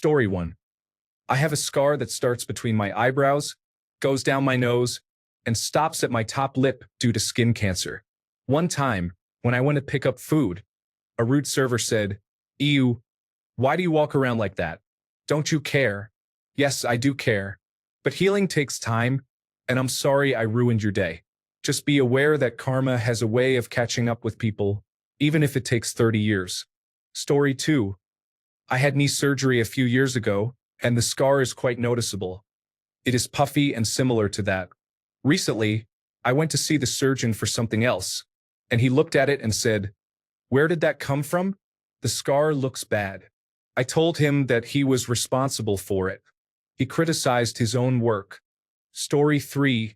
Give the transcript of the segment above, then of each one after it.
Story 1. I have a scar that starts between my eyebrows, goes down my nose, and stops at my top lip due to skin cancer. One time, when I went to pick up food, a rude server said, "Ew, why do you walk around like that? Don't you care?" Yes, I do care. But healing takes time, and I'm sorry I ruined your day. Just be aware that karma has a way of catching up with people, even if it takes 30 years. Story 2. I had knee surgery a few years ago, and the scar is quite noticeable. It is puffy and similar to that. Recently, I went to see the surgeon for something else, and he looked at it and said, "Where did that come from? The scar looks bad." I told him that he was responsible for it. He criticized his own work. Story 3.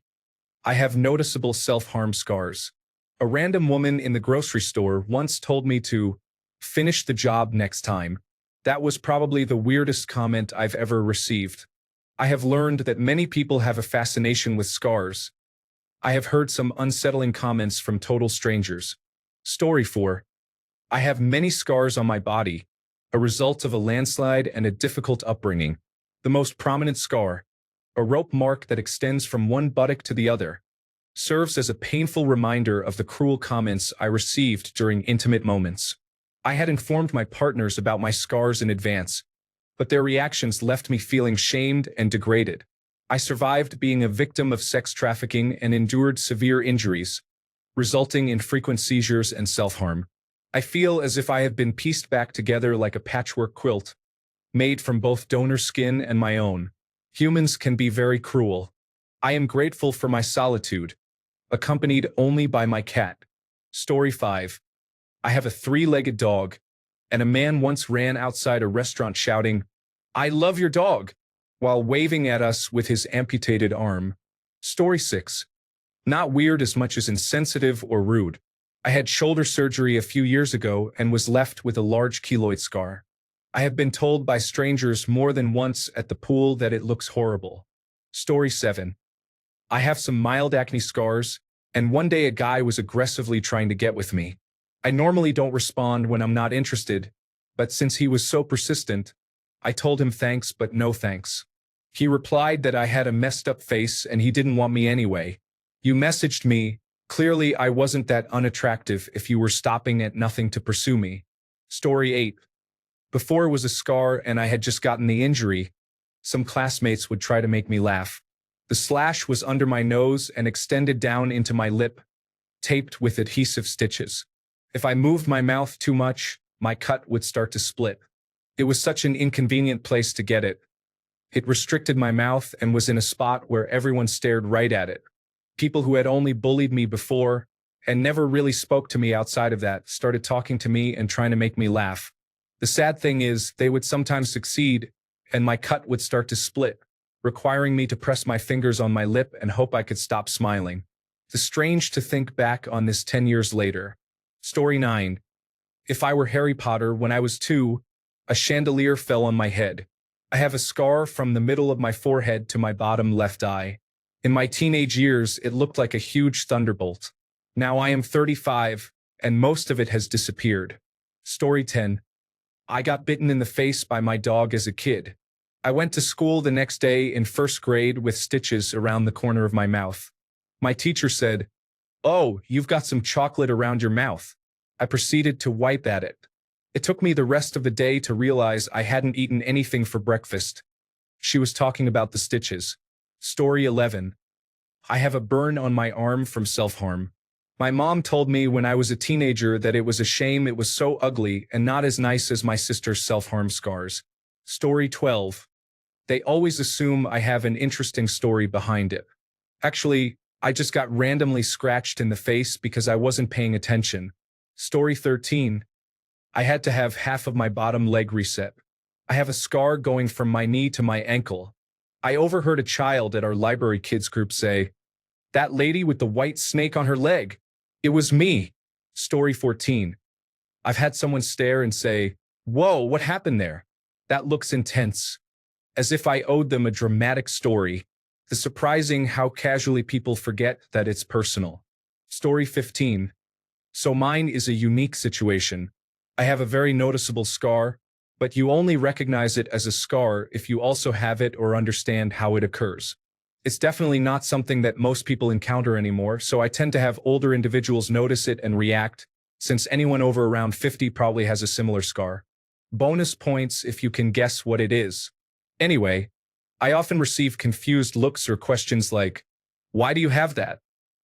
I have noticeable self-harm scars. A random woman in the grocery store once told me to finish the job next time. That was probably the weirdest comment I've ever received. I have learned that many people have a fascination with scars. I have heard some unsettling comments from total strangers. Story 4. I have many scars on my body, a result of a landslide and a difficult upbringing. The most prominent scar, a rope mark that extends from one buttock to the other, serves as a painful reminder of the cruel comments I received during intimate moments. I had informed my partners about my scars in advance, but their reactions left me feeling shamed and degraded. I survived being a victim of sex trafficking and endured severe injuries, resulting in frequent seizures and self-harm. I feel as if I have been pieced back together like a patchwork quilt, made from both donor skin and my own. Humans can be very cruel. I am grateful for my solitude, accompanied only by my cat. Story 5. I have a 3-legged dog, and a man once ran outside a restaurant shouting, "I love your dog," while waving at us with his amputated arm. Story 6. Not weird as much as insensitive or rude. I had shoulder surgery a few years ago and was left with a large keloid scar. I have been told by strangers more than once at the pool that it looks horrible. Story 7. I have some mild acne scars, and one day a guy was aggressively trying to get with me. I normally don't respond when I'm not interested, but since he was so persistent, I told him thanks but no thanks. He replied that I had a messed up face and he didn't want me anyway. "You messaged me. Clearly I wasn't that unattractive if you were stopping at nothing to pursue me." Story 8. Before it was a scar and I had just gotten the injury, some classmates would try to make me laugh. The slash was under my nose and extended down into my lip, taped with adhesive stitches. If I moved my mouth too much, my cut would start to split. It was such an inconvenient place to get it. It restricted my mouth and was in a spot where everyone stared right at it. People who had only bullied me before and never really spoke to me outside of that started talking to me and trying to make me laugh. The sad thing is, they would sometimes succeed, and my cut would start to split, requiring me to press my fingers on my lip and hope I could stop smiling. It's strange to think back on this 10 years later. Story 9. If I were Harry Potter when I was 2, a chandelier fell on my head. I have a scar from the middle of my forehead to my bottom left eye. In my teenage years, it looked like a huge thunderbolt. Now I am 35, and most of it has disappeared. Story 10. I got bitten in the face by my dog as a kid. I went to school the next day in first grade with stitches around the corner of my mouth. My teacher said, "Oh, you've got some chocolate around your mouth." I proceeded to wipe at it. It took me the rest of the day to realize I hadn't eaten anything for breakfast. She was talking about the stitches. Story 11. I have a burn on my arm from self-harm. My mom told me when I was a teenager that it was a shame it was so ugly and not as nice as my sister's self-harm scars. Story 12. They always assume I have an interesting story behind it. Actually, I just got randomly scratched in the face because I wasn't paying attention. Story 13. I had to have half of my bottom leg reset. I have a scar going from my knee to my ankle. I overheard a child at our library kids group say, "That lady with the white snake on her leg. It was me." Story 14. I've had someone stare and say, "Whoa, what happened there? That looks intense." As if I owed them a dramatic story. The surprising how casually people forget that it's personal. Story 15. So mine is a unique situation. I have a very noticeable scar, but you only recognize it as a scar if you also have it or understand how it occurs. It's definitely not something that most people encounter anymore, so I tend to have older individuals notice it and react, since anyone over around 50 probably has a similar scar. Bonus points if you can guess what it is. Anyway, I often receive confused looks or questions like, "Why do you have that?"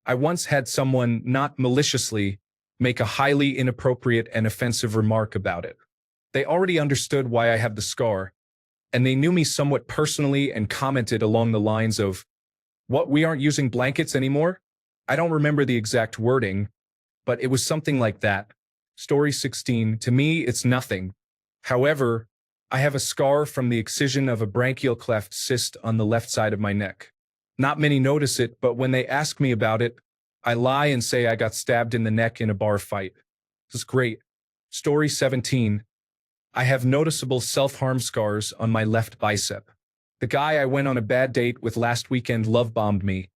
I once had someone, not maliciously, make a highly inappropriate and offensive remark about it. They already understood why I have the scar, and they knew me somewhat personally and commented along the lines of, "What, we aren't using blankets anymore?" I don't remember the exact wording, but it was something like that. Story 16, to me, it's nothing. However, I have a scar from the excision of a branchial cleft cyst on the left side of my neck. Not many notice it, but when they ask me about it, I lie and say I got stabbed in the neck in a bar fight. This is great. Story 17. I have noticeable self-harm scars on my left bicep. The guy I went on a bad date with last weekend love-bombed me,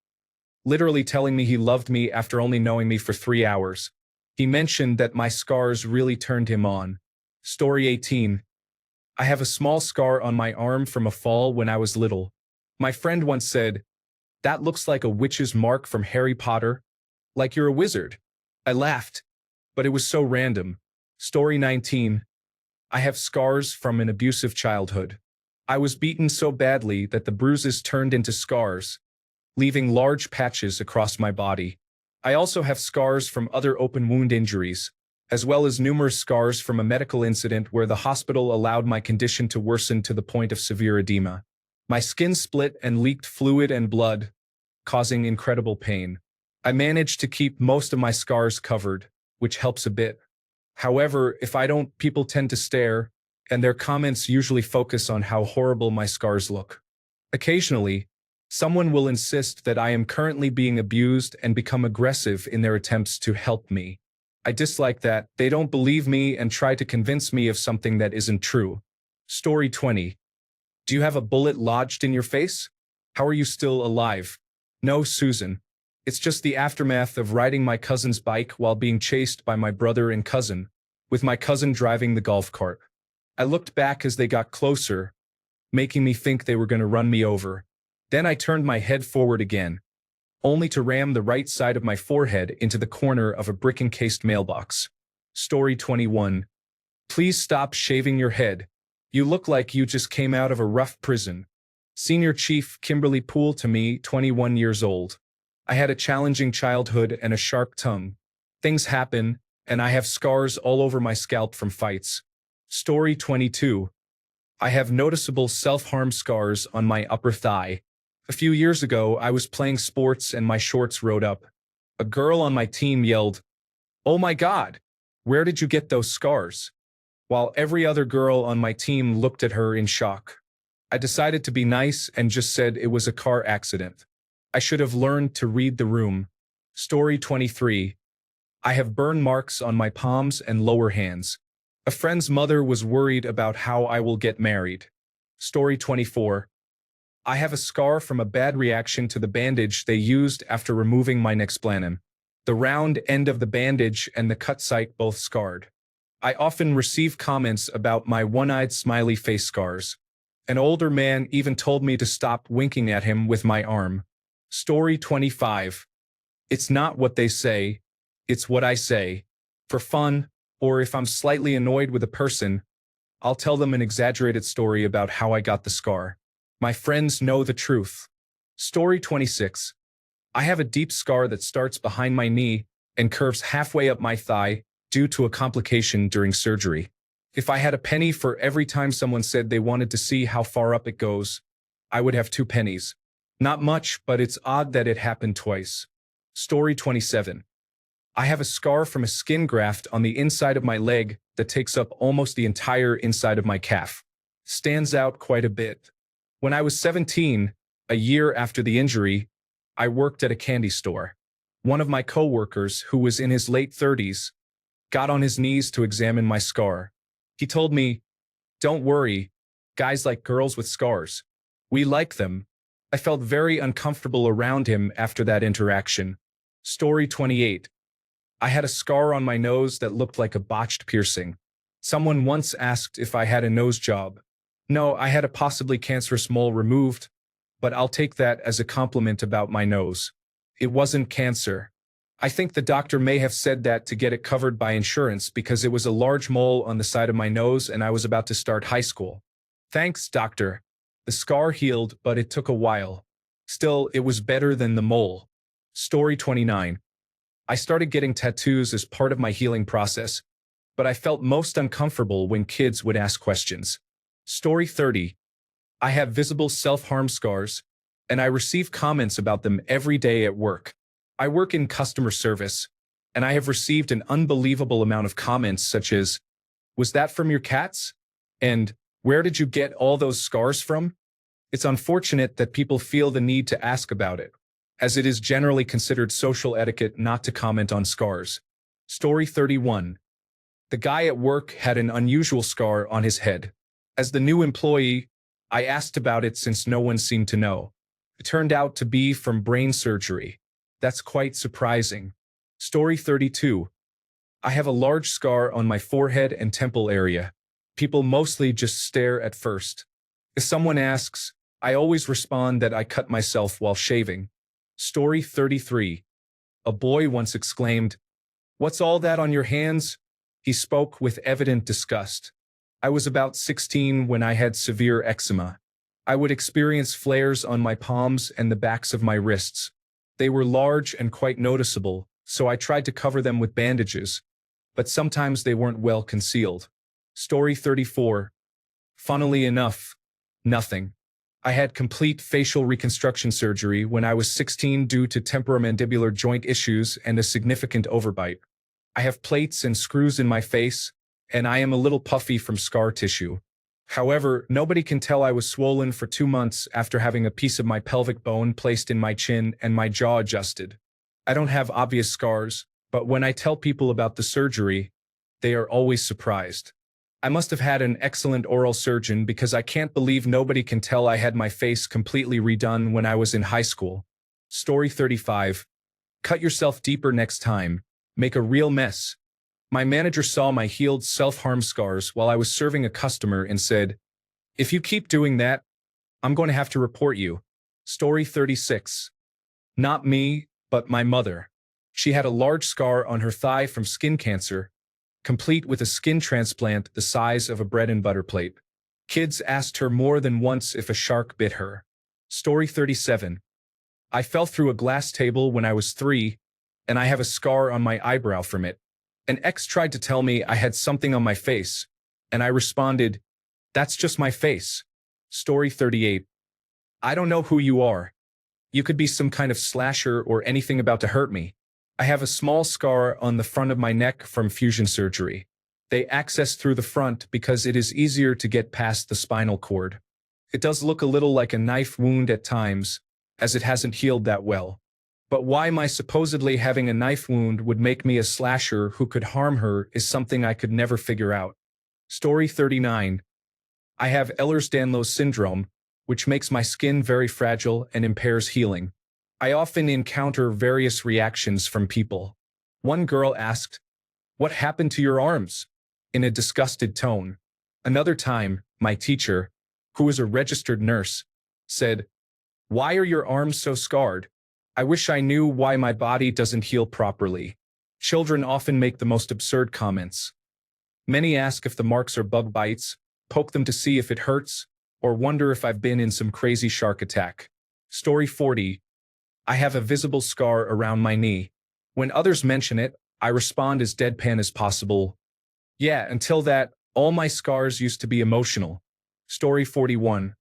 literally telling me he loved me after only knowing me for 3 hours. He mentioned that my scars really turned him on. Story 18. I have a small scar on my arm from a fall when I was little. My friend once said, "That looks like a witch's mark from Harry Potter. Like you're a wizard." I laughed, but it was so random. Story 19. I have scars from an abusive childhood. I was beaten so badly that the bruises turned into scars, leaving large patches across my body. I also have scars from other open wound injuries, as well as numerous scars from a medical incident where the hospital allowed my condition to worsen to the point of severe edema. My skin split and leaked fluid and blood, causing incredible pain. I managed to keep most of my scars covered, which helps a bit. However, if I don't, people tend to stare, and their comments usually focus on how horrible my scars look. Occasionally, someone will insist that I am currently being abused and become aggressive in their attempts to help me. I dislike that. They don't believe me and try to convince me of something that isn't true. Story 20. Do you have a bullet lodged in your face? How are you still alive? No, Susan. It's just the aftermath of riding my cousin's bike while being chased by my brother and cousin, with my cousin driving the golf cart. I looked back as they got closer, making me think they were going to run me over. Then I turned my head forward again, only to ram the right side of my forehead into the corner of a brick-encased mailbox. Story 21. Please stop shaving your head. You look like you just came out of a rough prison. Senior Chief Kimberly Poole to me, 21 years old. I had a challenging childhood and a sharp tongue. Things happen, and I have scars all over my scalp from fights. Story 22. I have noticeable self-harm scars on my upper thigh. A few years ago, I was playing sports and my shorts rode up. A girl on my team yelled, "Oh my God, where did you get those scars?" While every other girl on my team looked at her in shock. I decided to be nice and just said it was a car accident. I should have learned to read the room. Story 23. I have burn marks on my palms and lower hands. A friend's mother was worried about how I will get married. Story 24. I have a scar from a bad reaction to the bandage they used after removing my nexplanon. The round end of the bandage and the cut site both scarred. I often receive comments about my one-eyed smiley face scars. An older man even told me to stop winking at him with my arm. Story 25. It's not what they say, it's what I say. For fun, or if I'm slightly annoyed with a person, I'll tell them an exaggerated story about how I got the scar. My friends know the truth. Story 26. I have a deep scar that starts behind my knee and curves halfway up my thigh due to a complication during surgery. If I had a penny for every time someone said they wanted to see how far up it goes, I would have 2 pennies. Not much, but it's odd that it happened twice. Story 27. I have a scar from a skin graft on the inside of my leg that takes up almost the entire inside of my calf. Stands out quite a bit. When I was 17, a year after the injury, I worked at a candy store. One of my coworkers, who was in his late 30s, got on his knees to examine my scar. He told me, "Don't worry, guys like girls with scars. We like them." I felt very uncomfortable around him after that interaction. Story 28. I had a scar on my nose that looked like a botched piercing. Someone once asked if I had a nose job. No, I had a possibly cancerous mole removed, but I'll take that as a compliment about my nose. It wasn't cancer. I think the doctor may have said that to get it covered by insurance because it was a large mole on the side of my nose and I was about to start high school. Thanks, doctor. The scar healed, but it took a while. Still, it was better than the mole. Story 29. I started getting tattoos as part of my healing process, but I felt most uncomfortable when kids would ask questions. Story 30. I have visible self-harm scars, and I receive comments about them every day at work. I work in customer service, and I have received an unbelievable amount of comments such as, "Was that from your cats?" And "Where did you get all those scars from?" It's unfortunate that people feel the need to ask about it, as it is generally considered social etiquette not to comment on scars. Story 31. The guy at work had an unusual scar on his head. As the new employee, I asked about it since no one seemed to know. It turned out to be from brain surgery. That's quite surprising. Story 32. I have a large scar on my forehead and temple area. People mostly just stare at first. If someone asks, I always respond that I cut myself while shaving. Story 33. A boy once exclaimed, "What's all that on your hands?" He spoke with evident disgust. I was about 16 when I had severe eczema. I would experience flares on my palms and the backs of my wrists. They were large and quite noticeable, so I tried to cover them with bandages, but sometimes they weren't well concealed. Story 34. Funnily enough, nothing. I had complete facial reconstruction surgery when I was 16 due to temporomandibular joint issues and a significant overbite. I have plates and screws in my face, and I am a little puffy from scar tissue. However, nobody can tell I was swollen for 2 months after having a piece of my pelvic bone placed in my chin and my jaw adjusted. I don't have obvious scars, but when I tell people about the surgery, they are always surprised. I must have had an excellent oral surgeon because I can't believe nobody can tell I had my face completely redone when I was in high school. Story 35. Cut yourself deeper next time. Make a real mess. My manager saw my healed self-harm scars while I was serving a customer and said, "If you keep doing that, I'm going to have to report you." Story 36. Not me, but my mother. She had a large scar on her thigh from skin cancer, complete with a skin transplant the size of a bread and butter plate. Kids asked her more than once if a shark bit her. Story 37. I fell through a glass table when I was 3, and I have a scar on my eyebrow from it. An ex tried to tell me I had something on my face, and I responded, "That's just my face." Story 38. I don't know who you are. You could be some kind of slasher or anything about to hurt me. I have a small scar on the front of my neck from fusion surgery. They access through the front because it is easier to get past the spinal cord. It does look a little like a knife wound at times, as it hasn't healed that well. But why my supposedly having a knife wound would make me a slasher who could harm her is something I could never figure out. Story 39. I have Ehlers-Danlos syndrome, which makes my skin very fragile and impairs healing. I often encounter various reactions from people. One girl asked, "What happened to your arms?" in a disgusted tone. Another time, my teacher, who is a registered nurse, said, "Why are your arms so scarred? I wish I knew why my body doesn't heal properly." Children often make the most absurd comments. Many ask if the marks are bug bites, poke them to see if it hurts, or wonder if I've been in some crazy shark attack. Story 40. I have a visible scar around my knee. When others mention it, I respond as deadpan as possible. Yeah, until that, all my scars used to be emotional. Story 41.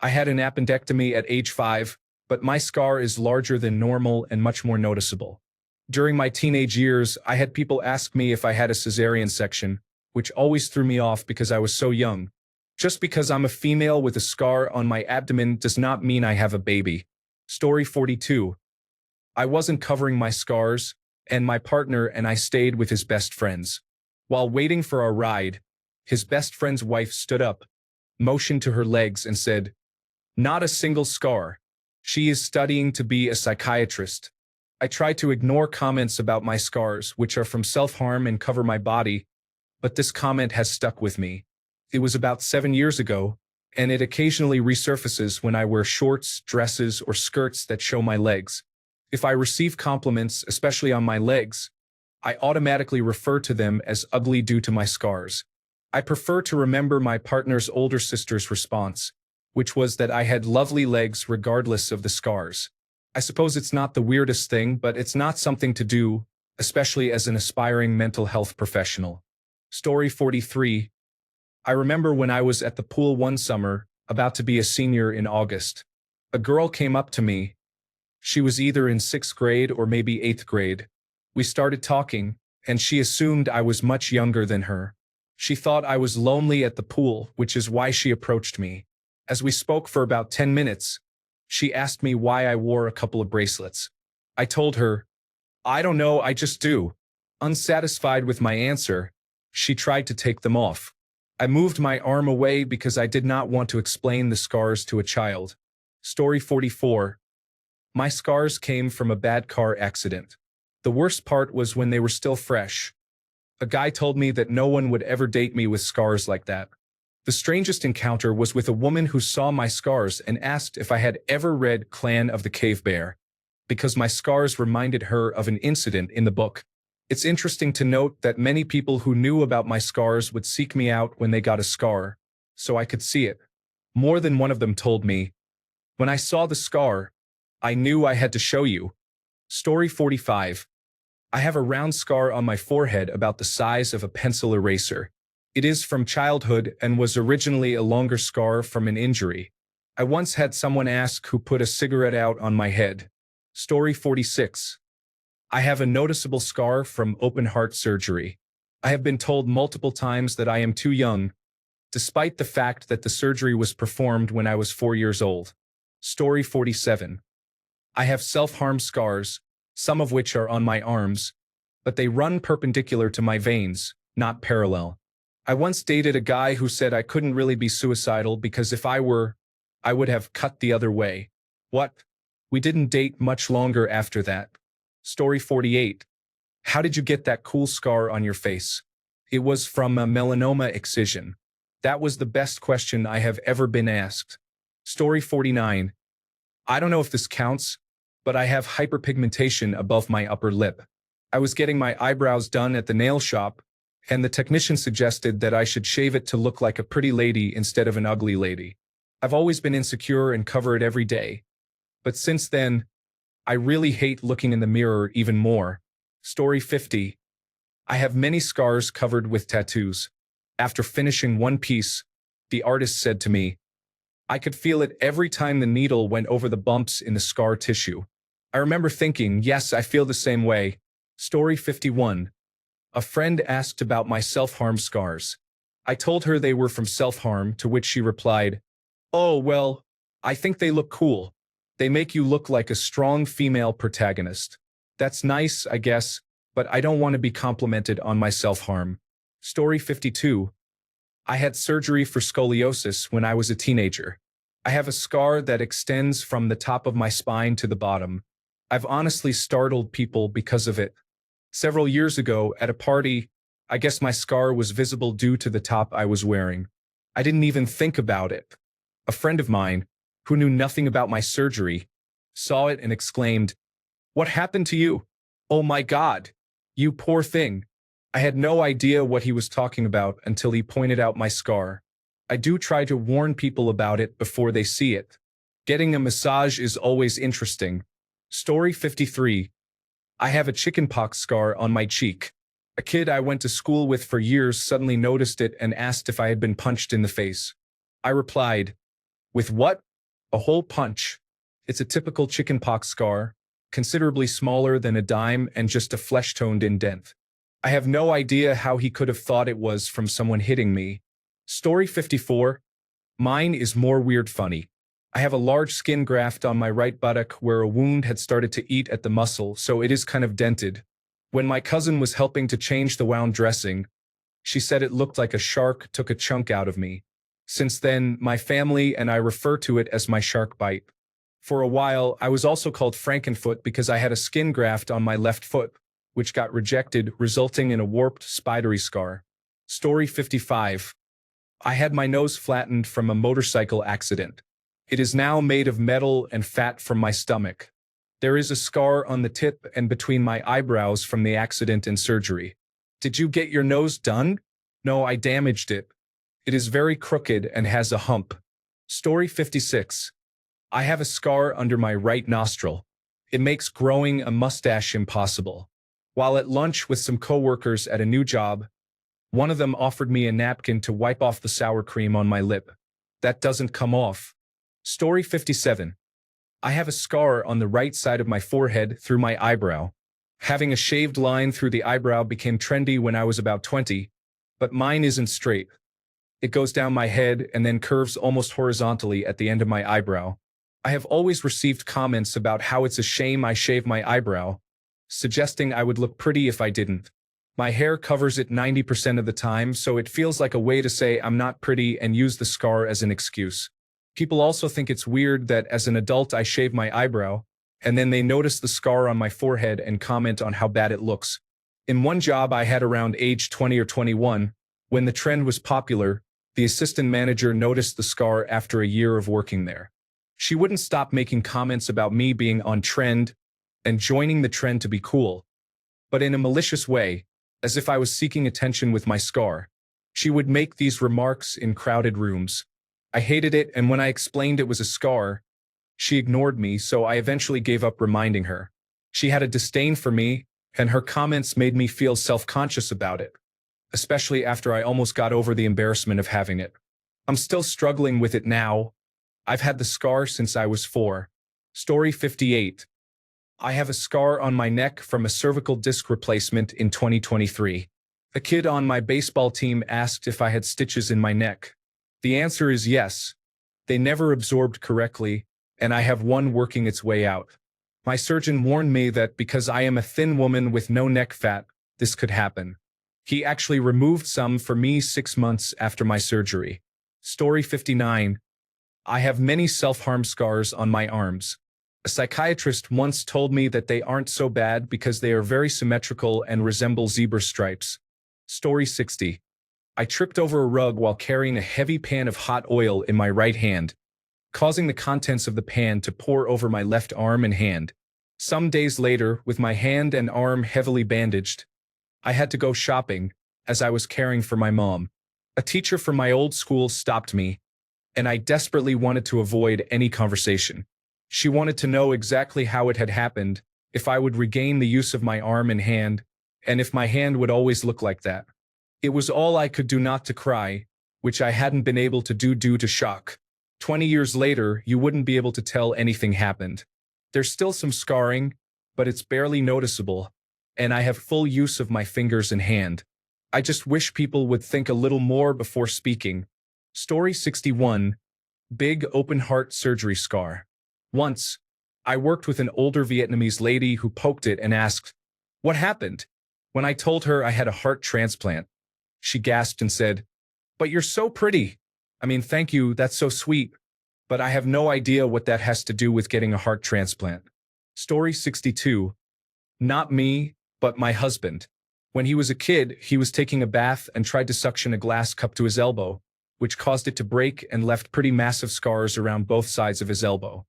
I had an appendectomy at age 5, but my scar is larger than normal and much more noticeable. During my teenage years, I had people ask me if I had a cesarean section, which always threw me off because I was so young. Just because I'm a female with a scar on my abdomen does not mean I have a baby. Story 42. I wasn't covering my scars, and my partner and I stayed with his best friends. While waiting for our ride, his best friend's wife stood up, motioned to her legs and said, "Not a single scar. She is studying to be a psychiatrist." I tried to ignore comments about my scars, which are from self-harm and cover my body, but this comment has stuck with me. It was about 7 years ago, and it occasionally resurfaces when I wear shorts, dresses, or skirts that show my legs. If I receive compliments, especially on my legs, I automatically refer to them as ugly due to my scars. I prefer to remember my partner's older sister's response, which was that I had lovely legs regardless of the scars. I suppose it's not the weirdest thing, but it's not something to do, especially as an aspiring mental health professional. Story 43. I remember when I was at the pool one summer, about to be a senior in August. A girl came up to me. She was either in 6th grade or maybe 8th grade. We started talking, and she assumed I was much younger than her. She thought I was lonely at the pool, which is why she approached me. As we spoke for about 10 minutes, she asked me why I wore a couple of bracelets. I told her, "I don't know, I just do." Unsatisfied with my answer, she tried to take them off. I moved my arm away because I did not want to explain the scars to a child. Story 44. My scars came from a bad car accident. The worst part was when they were still fresh. A guy told me that no one would ever date me with scars like that. The strangest encounter was with a woman who saw my scars and asked if I had ever read Clan of the Cave Bear, because my scars reminded her of an incident in the book. It's interesting to note that many people who knew about my scars would seek me out when they got a scar, so I could see it. More than one of them told me, "When I saw the scar, I knew I had to show you." Story 45. I have a round scar on my forehead about the size of a pencil eraser. It is from childhood and was originally a longer scar from an injury. I once had someone ask who put a cigarette out on my head. Story 46. I have a noticeable scar from open heart surgery. I have been told multiple times that I am too young, despite the fact that the surgery was performed when I was 4 years old. Story 47. I have self-harm scars, some of which are on my arms, but they run perpendicular to my veins, not parallel. I once dated a guy who said I couldn't really be suicidal because if I were, I would have cut the other way. What? We didn't date much longer after that. Story 48. How did you get that cool scar on your face? It was from a melanoma excision. That was the best question I have ever been asked. Story 49. I don't know if this counts, but I have hyperpigmentation above my upper lip. I was getting my eyebrows done at the nail shop, and the technician suggested that I should shave it to look like a pretty lady instead of an ugly lady. I've always been insecure and cover it every day. But since then, I really hate looking in the mirror even more. Story 50. I have many scars covered with tattoos. After finishing one piece, the artist said to me, I could feel it every time the needle went over the bumps in the scar tissue. I remember thinking, yes, I feel the same way. Story 51. A friend asked about my self-harm scars. I told her they were from self-harm, to which she replied, "Oh, well, I think they look cool. They make you look like a strong female protagonist. That's nice, I guess, but I don't want to be complimented on my self-harm." Story 52. I had surgery for scoliosis when I was a teenager. I have a scar that extends from the top of my spine to the bottom. I've honestly startled people because of it. Several years ago, at a party, I guess my scar was visible due to the top I was wearing. I didn't even think about it. A friend of mine, who knew nothing about my surgery, saw it and exclaimed, "What happened to you? Oh my God, you poor thing." I had no idea what he was talking about until he pointed out my scar. I do try to warn people about it before they see it. Getting a massage is always interesting. Story 53. I have a chickenpox scar on my cheek. A kid I went to school with for years suddenly noticed it and asked if I had been punched in the face. I replied, "With what?" "A hole punch." It's a typical chickenpox scar, considerably smaller than a dime and just a flesh-toned indent. I have no idea how he could have thought it was from someone hitting me. Story 54. Mine is more weird funny. I have a large skin graft on my right buttock where a wound had started to eat at the muscle, so it is kind of dented. When my cousin was helping to change the wound dressing, she said it looked like a shark took a chunk out of me. Since then, my family and I refer to it as my shark bite. For a while, I was also called Frankenfoot because I had a skin graft on my left foot, which got rejected, resulting in a warped, spidery scar. Story 55. I had my nose flattened from a motorcycle accident. It is now made of metal and fat from my stomach. There is a scar on the tip and between my eyebrows from the accident and surgery. Did you get your nose done? No, I damaged it. It is very crooked and has a hump. Story 56. I have a scar under my right nostril. It makes growing a mustache impossible. While at lunch with some coworkers at a new job, one of them offered me a napkin to wipe off the sour cream on my lip. That doesn't come off. Story 57. I have a scar on the right side of my forehead through my eyebrow. Having a shaved line through the eyebrow became trendy when I was about 20, but mine isn't straight. It goes down my head and then curves almost horizontally at the end of my eyebrow. I have always received comments about how it's a shame I shave my eyebrow, suggesting I would look pretty if I didn't. My hair covers it 90% of the time, so it feels like a way to say I'm not pretty and use the scar as an excuse. People also think it's weird that as an adult I shave my eyebrow, and then they notice the scar on my forehead and comment on how bad it looks. In one job I had around age 20 or 21, when the trend was popular, the assistant manager noticed the scar after a year of working there. She wouldn't stop making comments about me being on trend and joining the trend to be cool, but in a malicious way, as if I was seeking attention with my scar. She would make these remarks in crowded rooms. I hated it, and when I explained it was a scar, she ignored me, so I eventually gave up reminding her. She had a disdain for me, and her comments made me feel self-conscious about it, especially after I almost got over the embarrassment of having it. I'm still struggling with it now. I've had the scar since I was 4. Story 58. I have a scar on my neck from a cervical disc replacement in 2023. A kid on my baseball team asked if I had stitches in my neck. The answer is yes. They never absorbed correctly, and I have one working its way out. My surgeon warned me that because I am a thin woman with no neck fat, this could happen. He actually removed some for me 6 months after my surgery. Story 59. I have many self-harm scars on my arms. A psychiatrist once told me that they aren't so bad because they are very symmetrical and resemble zebra stripes. Story 60. I tripped over a rug while carrying a heavy pan of hot oil in my right hand, causing the contents of the pan to pour over my left arm and hand. Some days later, with my hand and arm heavily bandaged, I had to go shopping, as I was caring for my mom. A teacher from my old school stopped me, and I desperately wanted to avoid any conversation. She wanted to know exactly how it had happened, if I would regain the use of my arm and hand, and if my hand would always look like that. It was all I could do not to cry, which I hadn't been able to do due to shock. 20 years later, you wouldn't be able to tell anything happened. There's still some scarring, but it's barely noticeable, and I have full use of my fingers and hand. I just wish people would think a little more before speaking. Story 61. Big open heart surgery scar. Once, I worked with an older Vietnamese lady who poked it and asked, "What happened?" When I told her I had a heart transplant, she gasped and said, "But you're so pretty." I mean, thank you, that's so sweet. But I have no idea what that has to do with getting a heart transplant. Story 62. Not me, but my husband. When he was a kid, he was taking a bath and tried to suction a glass cup to his elbow, which caused it to break and left pretty massive scars around both sides of his elbow.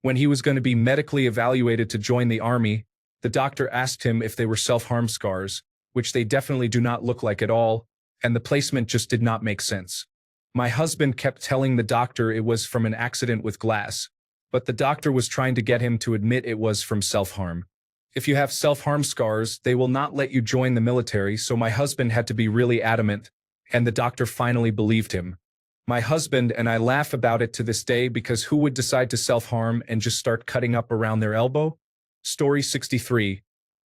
When he was going to be medically evaluated to join the army, the doctor asked him if they were self-harm scars, which they definitely do not look like at all, and the placement just did not make sense. My husband kept telling the doctor it was from an accident with glass, but the doctor was trying to get him to admit it was from self-harm. If you have self-harm scars, they will not let you join the military, so my husband had to be really adamant, and the doctor finally believed him. My husband and I laugh about it to this day because who would decide to self-harm and just start cutting up around their elbow? Story 63.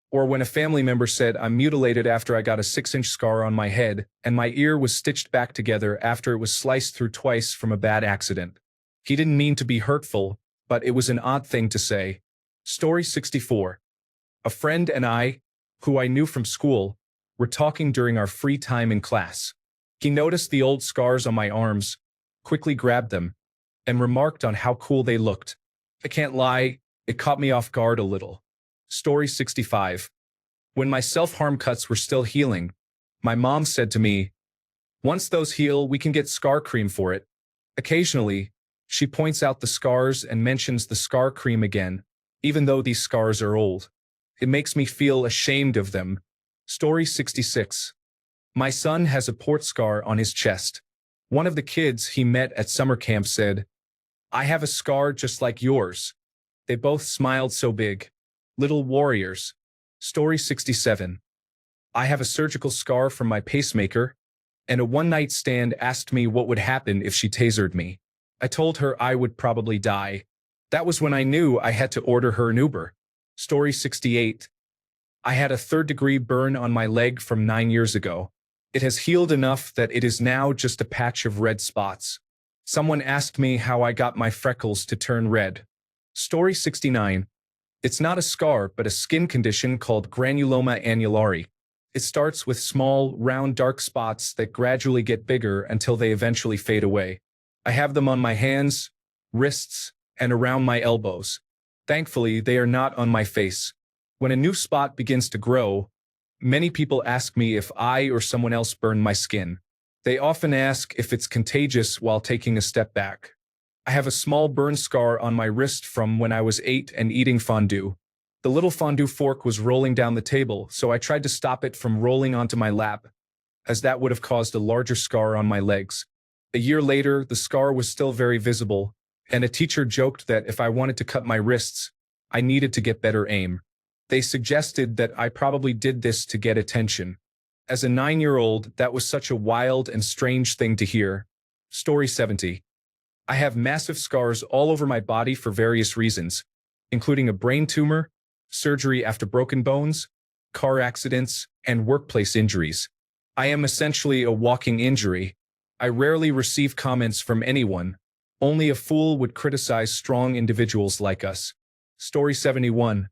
Or when a family member said I'm mutilated after I got a 6-inch scar on my head and my ear was stitched back together after it was sliced through twice from a bad accident. He didn't mean to be hurtful, but it was an odd thing to say. Story 64. A friend and I, who I knew from school, were talking during our free time in class. He noticed the old scars on my arms, quickly grabbed them, and remarked on how cool they looked. I can't lie, it caught me off guard a little. Story 65. When my self-harm cuts were still healing, my mom said to me, Once those heal, we can get scar cream for it. Occasionally, she points out the scars and mentions the scar cream again, even though these scars are old. It makes me feel ashamed of them. Story 66. My son has a port scar on his chest. One of the kids he met at summer camp said, "I have a scar just like yours." They both smiled so big. Little warriors. Story 67. I have a surgical scar from my pacemaker, and a one-night stand asked me what would happen if she tasered me. I told her I would probably die. That was when I knew I had to order her an Uber. Story 68. I had a third-degree burn on my leg from 9 years ago. It has healed enough that it is now just a patch of red spots. Someone asked me how I got my freckles to turn red. Story 69. It's not a scar but a skin condition called granuloma annulari. It starts with small, round dark spots that gradually get bigger until they eventually fade away. I have them on my hands, wrists, and around my elbows. Thankfully, they are not on my face. When a new spot begins to grow, many people ask me if I or someone else burned my skin. They often ask if it's contagious while taking a step back. I have a small burn scar on my wrist from when I was 8 and eating fondue. The little fondue fork was rolling down the table, so I tried to stop it from rolling onto my lap, as that would have caused a larger scar on my legs. A year later, the scar was still very visible, and a teacher joked that if I wanted to cut my wrists, I needed to get better aim. They suggested that I probably did this to get attention. As a 9-year-old, that was such a wild and strange thing to hear. Story 70. I have massive scars all over my body for various reasons, including a brain tumor, surgery after broken bones, car accidents, and workplace injuries. I am essentially a walking injury. I rarely receive comments from anyone. Only a fool would criticize strong individuals like us. Story 71.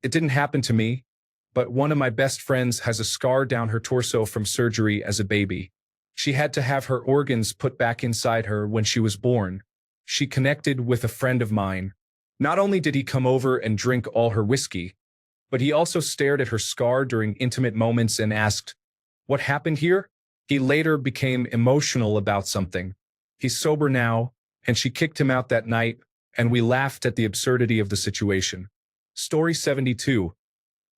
It didn't happen to me, but one of my best friends has a scar down her torso from surgery as a baby. She had to have her organs put back inside her when she was born. She connected with a friend of mine. Not only did he come over and drink all her whiskey, but he also stared at her scar during intimate moments and asked, "What happened here?" He later became emotional about something. He's sober now, and she kicked him out that night, and we laughed at the absurdity of the situation. Story 72.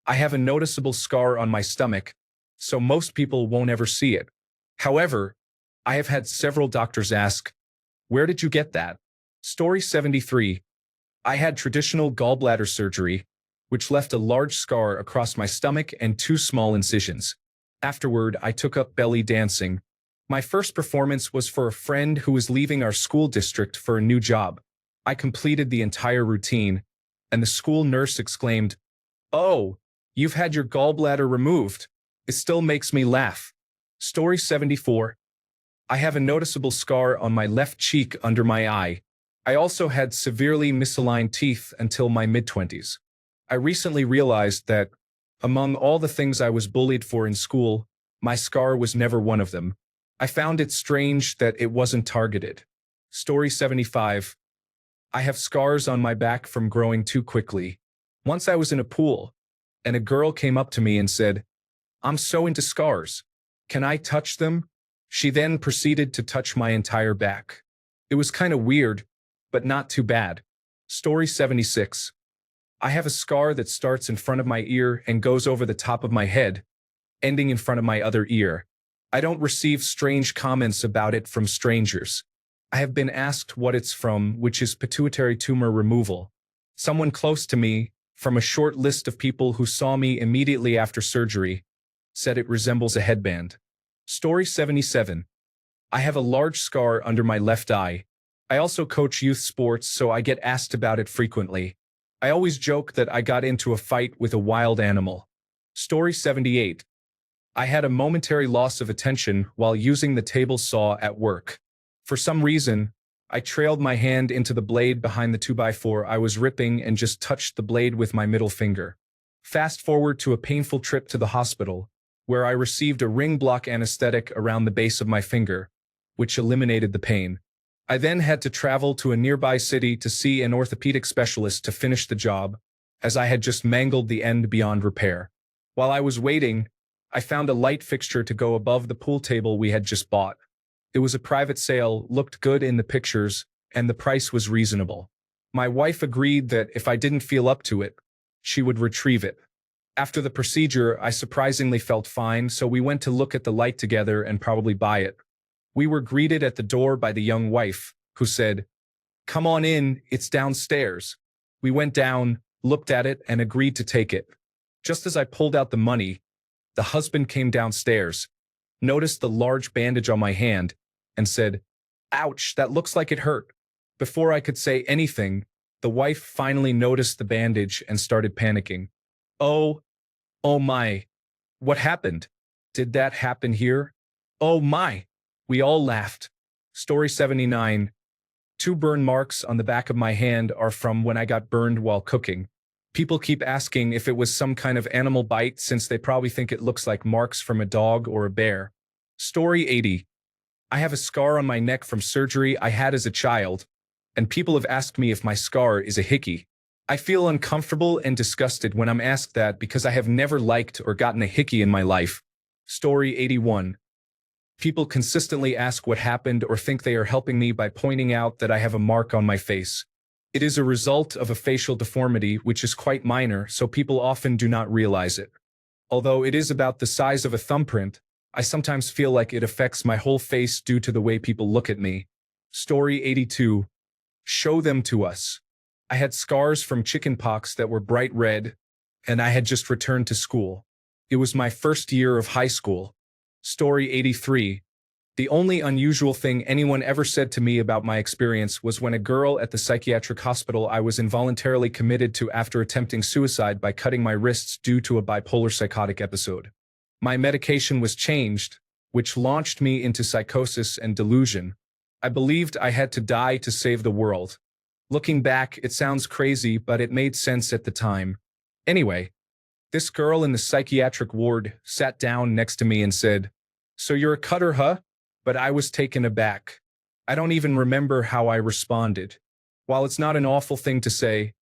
I have a noticeable scar on my stomach, so most people won't ever see it. However, I have had several doctors ask, "Where did you get that?" Story 73. I had traditional gallbladder surgery, which left a large scar across my stomach and 2 small incisions. Afterward, I took up belly dancing. My first performance was for a friend who was leaving our school district for a new job. I completed the entire routine, and the school nurse exclaimed, "Oh, you've had your gallbladder removed." It still makes me laugh. Story 74. I have a noticeable scar on my left cheek under my eye. I also had severely misaligned teeth until my mid-20s. I recently realized that, among all the things I was bullied for in school, my scar was never one of them. I found it strange that it wasn't targeted. Story 75. I have scars on my back from growing too quickly. Once I was in a pool, and a girl came up to me and said, "I'm so into scars. Can I touch them?" She then proceeded to touch my entire back. It was kind of weird, but not too bad. Story 76. I have a scar that starts in front of my ear and goes over the top of my head, ending in front of my other ear. I don't receive strange comments about it from strangers. I have been asked what it's from, which is pituitary tumor removal. Someone close to me, from a short list of people who saw me immediately after surgery, said it resembles a headband. Story 77. I have a large scar under my left eye. I also coach youth sports, so I get asked about it frequently. I always joke that I got into a fight with a wild animal. Story 78. I had a momentary loss of attention while using the table saw at work. For some reason, I trailed my hand into the blade behind the 2x4 I was ripping and just touched the blade with my middle finger. Fast forward to a painful trip to the hospital, where I received a ring block anesthetic around the base of my finger, which eliminated the pain. I then had to travel to a nearby city to see an orthopedic specialist to finish the job, as I had just mangled the end beyond repair. While I was waiting, I found a light fixture to go above the pool table we had just bought. It was a private sale, looked good in the pictures, and the price was reasonable. My wife agreed that if I didn't feel up to it, she would retrieve it. After the procedure, I surprisingly felt fine, so we went to look at the light together and probably buy it. We were greeted at the door by the young wife, who said, "Come on in, it's downstairs." We went down, looked at it, and agreed to take it. Just as I pulled out the money, the husband came downstairs, noticed the large bandage on my hand, and said, "Ouch, that looks like it hurt." Before I could say anything, the wife finally noticed the bandage and started panicking. Oh, oh my. What happened? Did that happen here? Oh my. We all laughed. Story 79. 2 burn marks on the back of my hand are from when I got burned while cooking. People keep asking if it was some kind of animal bite since they probably think it looks like marks from a dog or a bear. Story 80. I have a scar on my neck from surgery I had as a child, and people have asked me if my scar is a hickey. I feel uncomfortable and disgusted when I'm asked that because I have never liked or gotten a hickey in my life. Story 81. People consistently ask what happened or think they are helping me by pointing out that I have a mark on my face. It is a result of a facial deformity which is quite minor, so people often do not realize it. Although it is about the size of a thumbprint, I sometimes feel like it affects my whole face due to the way people look at me. Story 82. Show them to us. I had scars from chickenpox that were bright red, and I had just returned to school. It was my first year of high school. Story 83. The only unusual thing anyone ever said to me about my experience was when a girl at the psychiatric hospital I was involuntarily committed to after attempting suicide by cutting my wrists due to a bipolar psychotic episode. My medication was changed, which launched me into psychosis and delusion. I believed I had to die to save the world. Looking back, it sounds crazy, but it made sense at the time. Anyway, this girl in the psychiatric ward sat down next to me and said, "So you're a cutter, huh?" But I was taken aback. I don't even remember how I responded. While it's not an awful thing to say,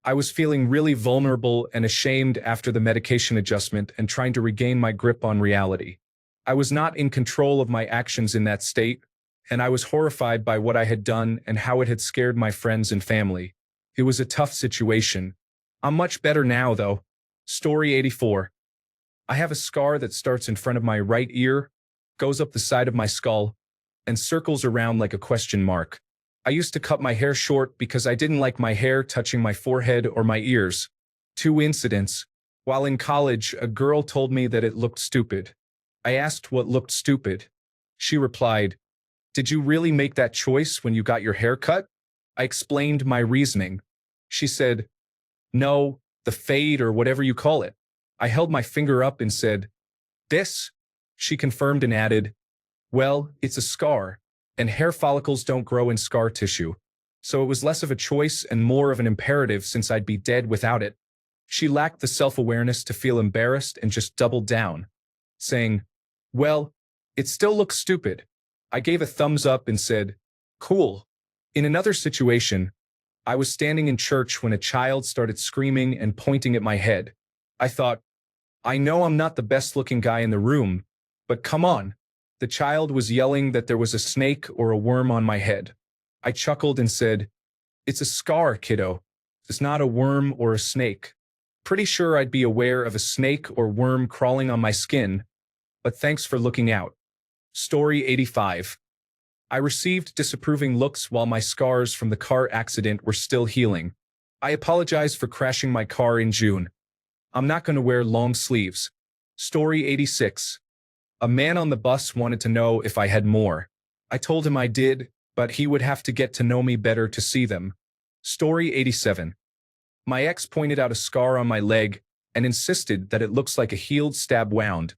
I was feeling really vulnerable and ashamed after the medication adjustment and trying to regain my grip on reality. I was not in control of my actions in that state, and I was horrified by what I had done and how it had scared my friends and family. It was a tough situation. I'm much better now, though. Story 84. I have a scar that starts in front of my right ear, goes up the side of my skull, and circles around like a question mark. I used to cut my hair short because I didn't like my hair touching my forehead or my ears. 2 incidents. While in college, a girl told me that it looked stupid. I asked what looked stupid. She replied, "Did you really make that choice when you got your hair cut?" I explained my reasoning. She said, "No, the fade or whatever you call it." I held my finger up and said, "This?" She confirmed and added, "Well, it's a scar, and hair follicles don't grow in scar tissue, so it was less of a choice and more of an imperative since I'd be dead without it." She lacked the self-awareness to feel embarrassed and just doubled down, saying, "Well, it still looks stupid." I gave a thumbs up and said, "Cool." In another situation, I was standing in church when a child started screaming and pointing at my head. I thought, I know I'm not the best-looking guy in the room, but come on. The child was yelling that there was a snake or a worm on my head. I chuckled and said, "It's a scar, kiddo. It's not a worm or a snake." Pretty sure I'd be aware of a snake or worm crawling on my skin, but thanks for looking out. Story 85. I received disapproving looks while my scars from the car accident were still healing. I apologize for crashing my car in June. I'm not going to wear long sleeves. Story 86. A man on the bus wanted to know if I had more. I told him I did, but he would have to get to know me better to see them. Story 87. My ex pointed out a scar on my leg and insisted that it looks like a healed stab wound,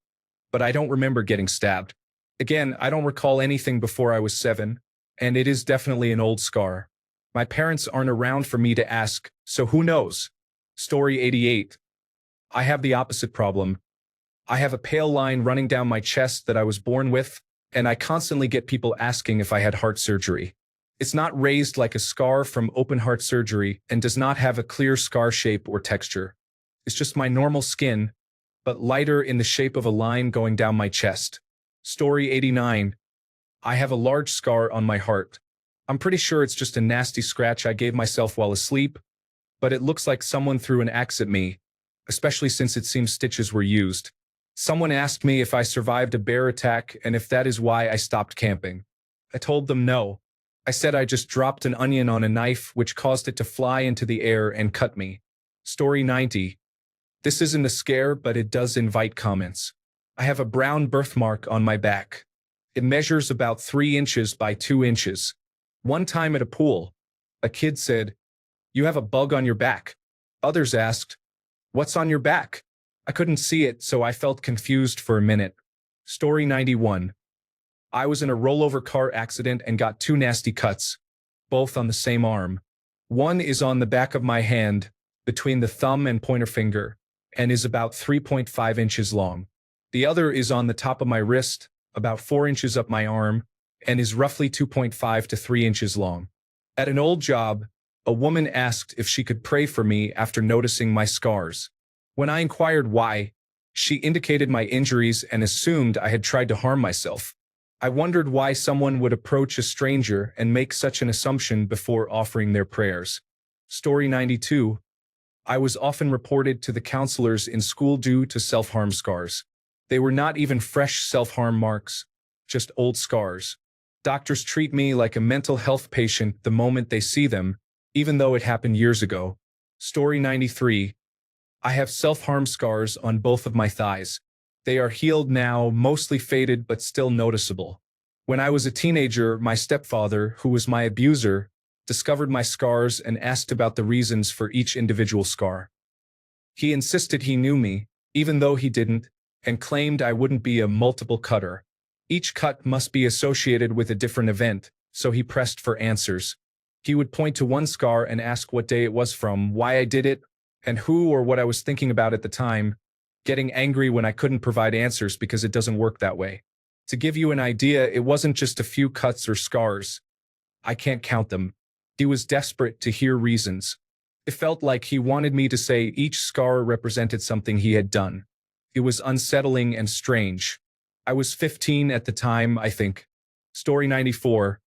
but I don't remember getting stabbed. Again, I don't recall anything before I was 7, and it is definitely an old scar. My parents aren't around for me to ask, so who knows? Story 88. I have the opposite problem. I have a pale line running down my chest that I was born with, and I constantly get people asking if I had heart surgery. It's not raised like a scar from open heart surgery and does not have a clear scar shape or texture. It's just my normal skin, but lighter in the shape of a line going down my chest. Story 89. I have a large scar on my heart. I'm pretty sure it's just a nasty scratch I gave myself while asleep, but it looks like someone threw an axe at me, especially since it seems stitches were used. Someone asked me if I survived a bear attack and if that is why I stopped camping. I told them no. I said I just dropped an onion on a knife which caused it to fly into the air and cut me. Story 90. This isn't a scare, but it does invite comments. I have a brown birthmark on my back. It measures about 3 inches by 2 inches. One time at a pool, a kid said, "You have a bug on your back." Others asked, "What's on your back?" I couldn't see it, so I felt confused for a minute. Story 91. I was in a rollover car accident and got 2 nasty cuts, both on the same arm. One is on the back of my hand, between the thumb and pointer finger, and is about 3.5 inches long. The other is on the top of my wrist, about 4 inches up my arm, and is roughly 2.5 to 3 inches long. At an old job, a woman asked if she could pray for me after noticing my scars. When I inquired why, she indicated my injuries and assumed I had tried to harm myself. I wondered why someone would approach a stranger and make such an assumption before offering their prayers. Story 92. I was often reported to the counselors in school due to self-harm scars. They were not even fresh self-harm marks, just old scars. Doctors treat me like a mental health patient the moment they see them, even though it happened years ago. Story 93. I have self-harm scars on both of my thighs. They are healed now, mostly faded but still noticeable. When I was a teenager, my stepfather, who was my abuser, discovered my scars and asked about the reasons for each individual scar. He insisted he knew me, even though he didn't, and claimed I wouldn't be a multiple cutter. Each cut must be associated with a different event, so he pressed for answers. He would point to one scar and ask what day it was from, why I did it, and who or what I was thinking about at the time, getting angry when I couldn't provide answers because it doesn't work that way. To give you an idea, it wasn't just a few cuts or scars. I can't count them. He was desperate to hear reasons. It felt like he wanted me to say each scar represented something he had done. It was unsettling and strange. I was 15 at the time, I think. Story 94.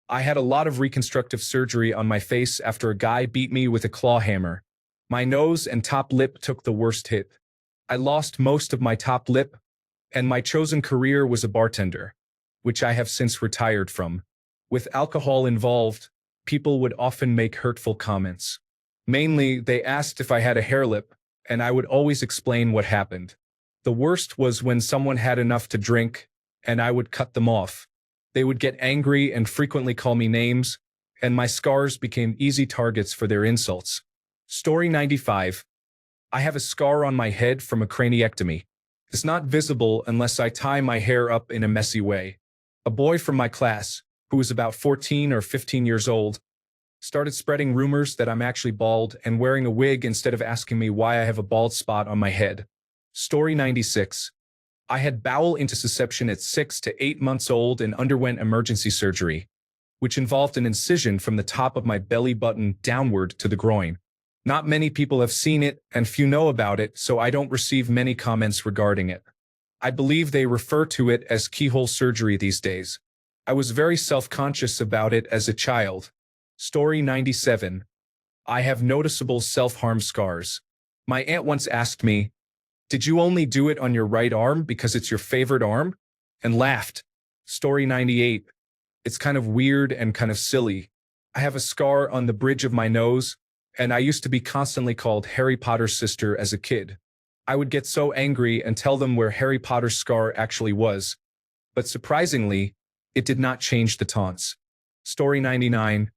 I had a lot of reconstructive surgery on my face after a guy beat me with a claw hammer. My nose and top lip took the worst hit. I lost most of my top lip, and my chosen career was a bartender, which I have since retired from. With alcohol involved, people would often make hurtful comments. Mainly, they asked if I had a hair lip, and I would always explain what happened. The worst was when someone had enough to drink, and I would cut them off. They would get angry and frequently call me names, and my scars became easy targets for their insults. Story 95. I have a scar on my head from a craniectomy. It's not visible unless I tie my hair up in a messy way. A boy from my class, who was about 14 or 15 years old, started spreading rumors that I'm actually bald and wearing a wig instead of asking me why I have a bald spot on my head. Story 96. I had bowel intussusception at 6 to 8 months old and underwent emergency surgery, which involved an incision from the top of my belly button downward to the groin. Not many people have seen it, and few know about it, so I don't receive many comments regarding it. I believe they refer to it as keyhole surgery these days. I was very self-conscious about it as a child. Story 97. I have noticeable self-harm scars. My aunt once asked me, "Did you only do it on your right arm because it's your favorite arm?" and laughed. Story 98. It's kind of weird and kind of silly. I have a scar on the bridge of my nose, and I used to be constantly called Harry Potter's sister as a kid. I would get so angry and tell them where Harry Potter's scar actually was. But surprisingly, it did not change the taunts. Story 99.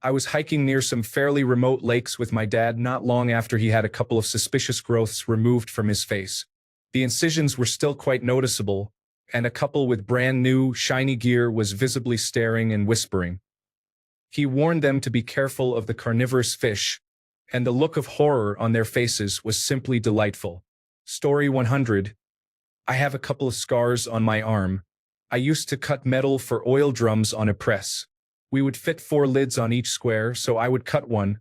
I was hiking near some fairly remote lakes with my dad not long after he had a couple of suspicious growths removed from his face. The incisions were still quite noticeable, and a couple with brand new, shiny gear was visibly staring and whispering. He warned them to be careful of the carnivorous fish, and the look of horror on their faces was simply delightful. Story 100. I have a couple of scars on my arm. I used to cut metal for oil drums on a press. We would fit 4 lids on each square, so I would cut one,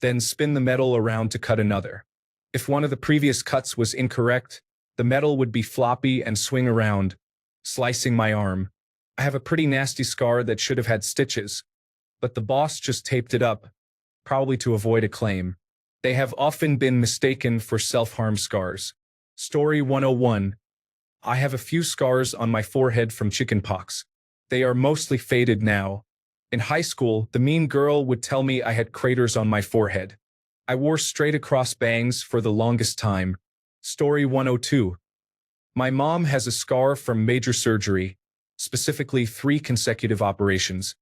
then spin the metal around to cut another. If one of the previous cuts was incorrect, the metal would be floppy and swing around, slicing my arm. I have a pretty nasty scar that should have had stitches, but the boss just taped it up, probably to avoid a claim. They have often been mistaken for self-harm scars. Story 101. I have a few scars on my forehead from chickenpox. They are mostly faded now. In high school, the mean girl would tell me I had craters on my forehead. I wore straight-across bangs for the longest time. Story 102. My mom has a scar from major surgery, specifically 3 consecutive operations.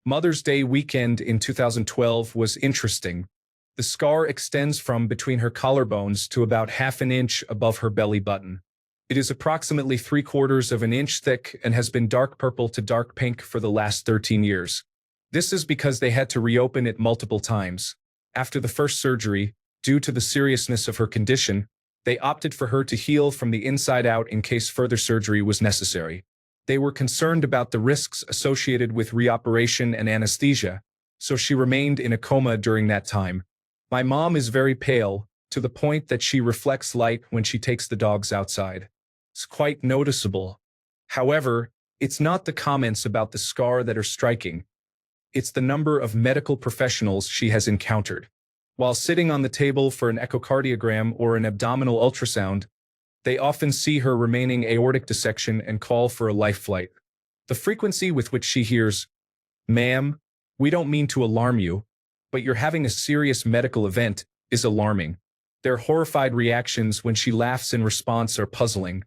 Mother's Day weekend in 2012 was interesting. The scar extends from between her collarbones to about half an inch above her belly button. It is approximately 3/4 of an inch thick and has been dark purple to dark pink for the last 13 years. This is because they had to reopen it multiple times. After the first surgery, due to the seriousness of her condition, they opted for her to heal from the inside out in case further surgery was necessary. They were concerned about the risks associated with reoperation and anesthesia, so she remained in a coma during that time. My mom is very pale, to the point that she reflects light when she takes the dogs outside. It's quite noticeable. However, it's not the comments about the scar that are striking. It's the number of medical professionals she has encountered. While sitting on the table for an echocardiogram or an abdominal ultrasound, they often see her remaining aortic dissection and call for a life flight. The frequency with which she hears, "Ma'am, we don't mean to alarm you, but you're having a serious medical event," is alarming. Their horrified reactions when she laughs in response are puzzling.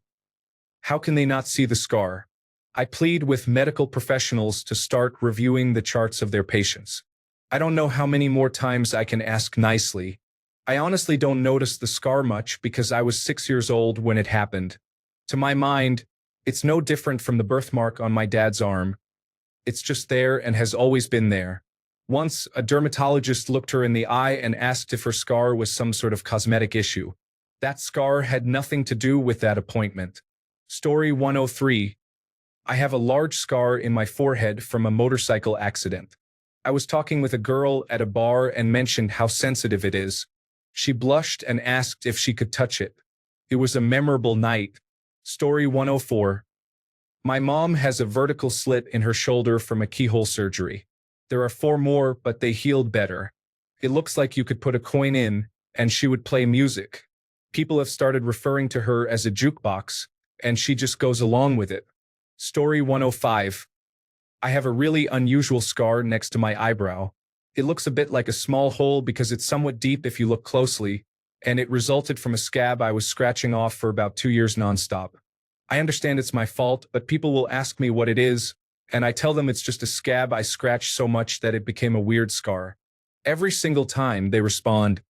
How can they not see the scar? I plead with medical professionals to start reviewing the charts of their patients. I don't know how many more times I can ask nicely. I honestly don't notice the scar much because I was 6 years old when it happened. To my mind, it's no different from the birthmark on my dad's arm. It's just there and has always been there. Once, a dermatologist looked her in the eye and asked if her scar was some sort of cosmetic issue. That scar had nothing to do with that appointment. Story 103. I have a large scar in my forehead from a motorcycle accident. I was talking with a girl at a bar and mentioned how sensitive it is. She blushed and asked if she could touch it. It was a memorable night. Story 104. My mom has a vertical slit in her shoulder from a keyhole surgery. There are 4 more, but they healed better. It looks like you could put a coin in, and she would play music. People have started referring to her as a jukebox, and she just goes along with it. Story 105. I have a really unusual scar next to my eyebrow. It looks a bit like a small hole because it's somewhat deep if you look closely, and it resulted from a scab I was scratching off for about 2 years nonstop. I understand it's my fault, but people will ask me what it is, and I tell them it's just a scab I scratched so much that it became a weird scar. Every single time they respond,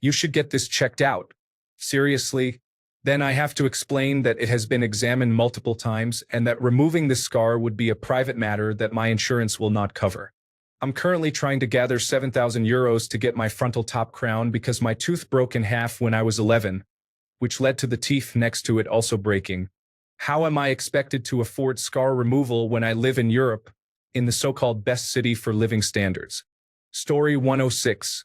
"You should get this checked out." Seriously? Then I have to explain that it has been examined multiple times and that removing this scar would be a private matter that my insurance will not cover. I'm currently trying to gather €7,000 to get my frontal top crown because my tooth broke in half when I was 11, which led to the teeth next to it also breaking. How am I expected to afford scar removal when I live in Europe, in the so-called best city for living standards? Story 106.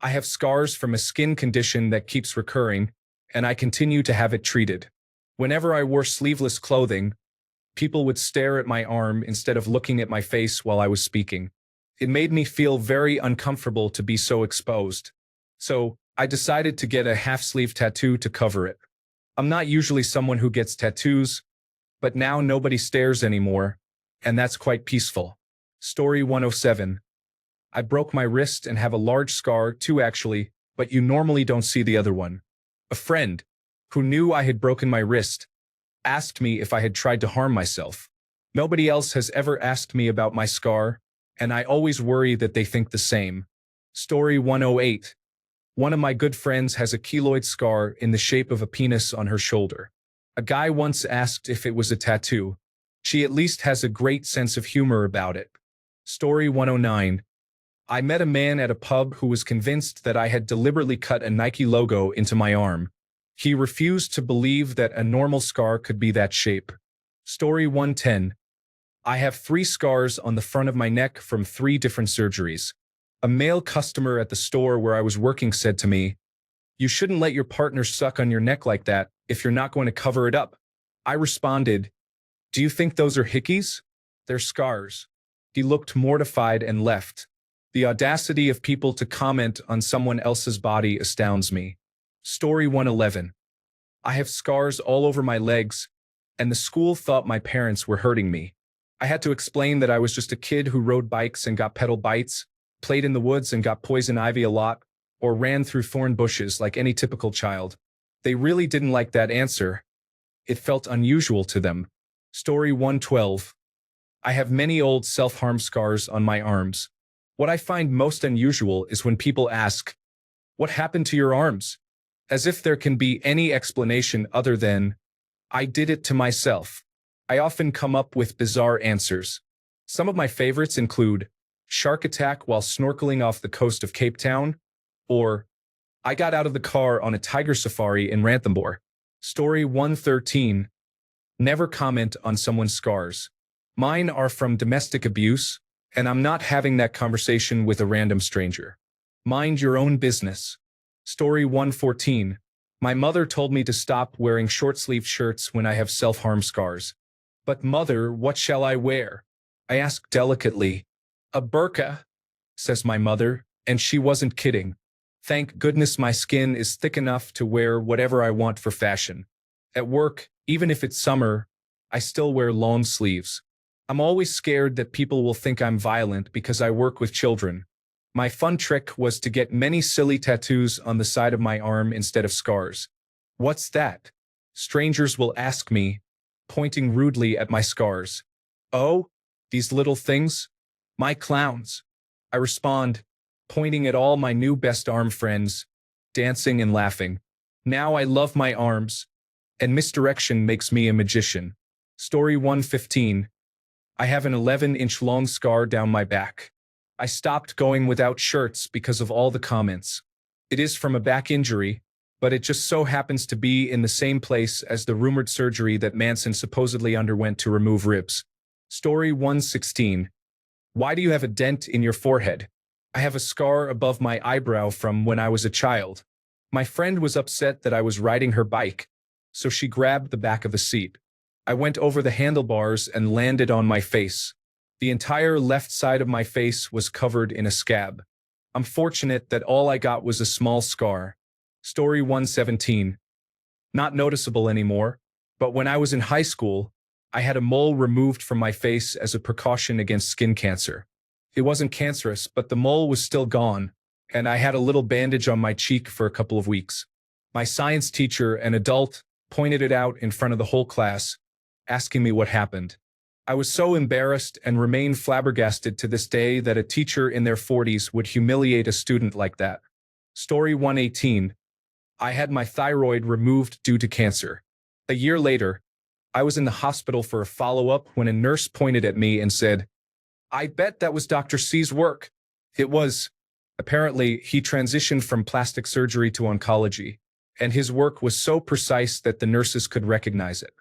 I have scars from a skin condition that keeps recurring, and I continue to have it treated. Whenever I wore sleeveless clothing, people would stare at my arm instead of looking at my face while I was speaking. It made me feel very uncomfortable to be so exposed. So, I decided to get a half-sleeve tattoo to cover it. I'm not usually someone who gets tattoos, but now nobody stares anymore, and that's quite peaceful. Story 107. I broke my wrist and have a large scar too actually, but you normally don't see the other one. A friend, who knew I had broken my wrist, asked me if I had tried to harm myself. Nobody else has ever asked me about my scar, and I always worry that they think the same. Story 108. One of my good friends has a keloid scar in the shape of a penis on her shoulder. A guy once asked if it was a tattoo. She at least has a great sense of humor about it. Story 109. I met a man at a pub who was convinced that I had deliberately cut a Nike logo into my arm. He refused to believe that a normal scar could be that shape. Story 110. I have 3 scars on the front of my neck from 3 different surgeries. A male customer at the store where I was working said to me, You shouldn't let your partner suck on your neck like that if you're not going to cover it up. I responded, do you think those are hickeys? They're scars. He looked mortified and left. The audacity of people to comment on someone else's body astounds me. Story 111. I have scars all over my legs, and the school thought my parents were hurting me. I had to explain that I was just a kid who rode bikes and got pedal bites, played in the woods and got poison ivy a lot, or ran through thorn bushes like any typical child. They really didn't like that answer. It felt unusual to them. Story 112. I have many old self-harm scars on my arms. What I find most unusual is when people ask, what happened to your arms? As if there can be any explanation other than, I did it to myself. I often come up with bizarre answers. Some of my favorites include, shark attack while snorkeling off the coast of Cape Town, or, I got out of the car on a tiger safari in Ranthambore. Story 113. Never comment on someone's scars. Mine are from domestic abuse, and I'm not having that conversation with a random stranger. Mind your own business. Story 114. My mother told me to stop wearing short-sleeved shirts when I have self-harm scars. But mother, what shall I wear? I asked delicately. A burqa, says my mother, and she wasn't kidding. Thank goodness my skin is thick enough to wear whatever I want for fashion. At work, even if it's summer, I still wear long sleeves. I'm always scared that people will think I'm violent because I work with children. My fun trick was to get many silly tattoos on the side of my arm instead of scars. What's that? Strangers will ask me, pointing rudely at my scars. Oh, these little things? My clowns. I respond, pointing at all my new best arm friends, dancing and laughing. Now I love my arms, and misdirection makes me a magician. Story 115. I have an 11-inch long scar down my back. I stopped going without shirts because of all the comments. It is from a back injury, but it just so happens to be in the same place as the rumored surgery that Manson supposedly underwent to remove ribs. Story 116. Why do you have a dent in your forehead? I have a scar above my eyebrow from when I was a child. My friend was upset that I was riding her bike, so she grabbed the back of the seat. I went over the handlebars and landed on my face. The entire left side of my face was covered in a scab. I'm fortunate that all I got was a small scar. Story 117. Not noticeable anymore, but when I was in high school, I had a mole removed from my face as a precaution against skin cancer. It wasn't cancerous, but the mole was still gone, and I had a little bandage on my cheek for a couple of weeks. My science teacher, an adult, pointed it out in front of the whole class, asking me what happened. I was so embarrassed and remain flabbergasted to this day that a teacher in their 40s would humiliate a student like that. Story 118. I had my thyroid removed due to cancer. A year later, I was in the hospital for a follow-up when a nurse pointed at me and said, I bet that was Dr. C's work. It was. Apparently, he transitioned from plastic surgery to oncology, and his work was so precise that the nurses could recognize it.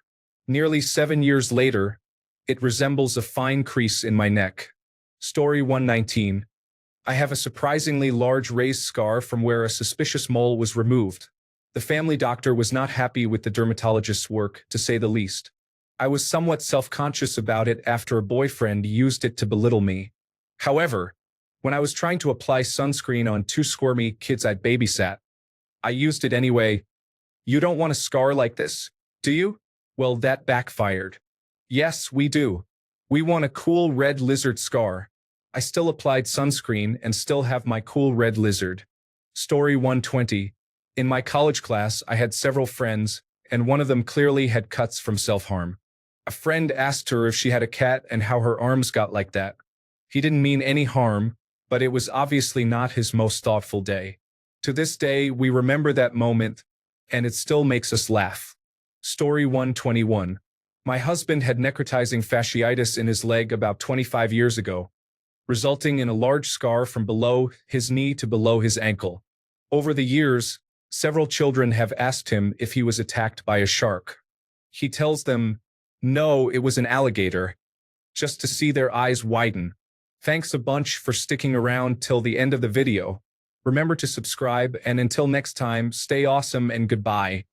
Nearly 7 years later, it resembles a fine crease in my neck. Story 119. I have a surprisingly large raised scar from where a suspicious mole was removed. The family doctor was not happy with the dermatologist's work, to say the least. I was somewhat self-conscious about it after a boyfriend used it to belittle me. However, when I was trying to apply sunscreen on 2 squirmy kids I babysat, I used it anyway. You don't want a scar like this, do you? Well, that backfired. Yes, we do. We want a cool red lizard scar. I still applied sunscreen and still have my cool red lizard. Story 120. In my college class, I had several friends, and one of them clearly had cuts from self-harm. A friend asked her if she had a cat and how her arms got like that. He didn't mean any harm, but it was obviously not his most thoughtful day. To this day, we remember that moment, and it still makes us laugh. Story 121. My husband had necrotizing fasciitis in his leg about 25 years ago, resulting in a large scar from below his knee to below his ankle. Over the years, several children have asked him if he was attacked by a shark. He tells them, no, it was an alligator, just to see their eyes widen. Thanks a bunch for sticking around till the end of the video. Remember to subscribe, and until next time, stay awesome and goodbye.